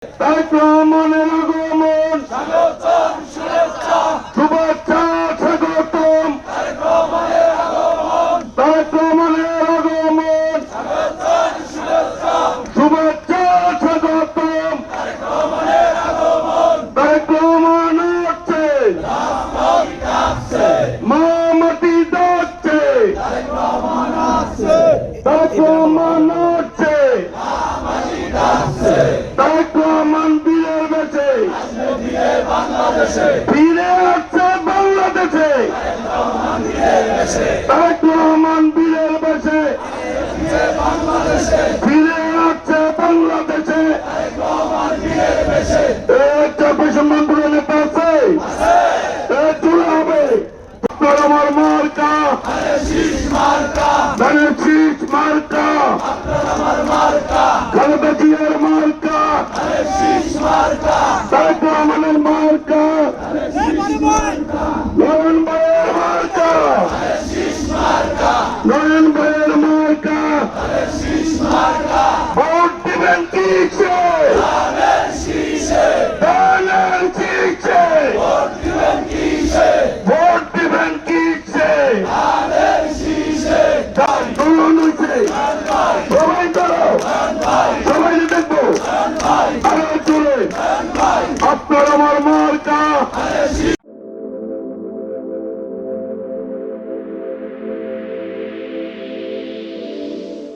তারেক রহমানের আগমন, স্বাগতম শুভেচ্ছা শুভেচ্ছা স্বাগতম, তারেক রহমানের আগমন, তারেক রহমানের আগমন, স্বাগতম শুভেচ্ছা শুভেচ্ছা স্বাগতম। তারেক রহমানের আগমন, তারেক রহমান হচ্ছে, রাজপথ কাঁপছে, মা মাটি ডাকছে, তারেক রহমান আসছে, তারেক রহমান হচ্ছে, মাটি ডাকছে, তারেক রহমান বীরের বেশে আসবে ধীরে বাংলাদেশে, ফিরে আসছে বাংলাদেশে। রহমান ধীরে এসে, তারেক রহমান বীরের বেশে ধীরে বাংলাদেশে, ফিরে আসছে বাংলাদেশে। তারেক রহমান ধীরে এসে, একটা বিশ্বমন্ত্রী নেতা আছে, চলে হবে আপনার আমার মার্কা, শীষ মার্কা, ধানের শীষ মার্কা, আপনার আমার মার্কা, খালেদা জিয়ার মার্কা, শীষ মার্কা, তারেক রহমানের মার্কা, নয়ন ভাইয়ের মার্কা, শীষ মার্কা, নয়ন ভাইয়ের মার্কা। শীষ মার্কা, ভোট দিবেন কিসে?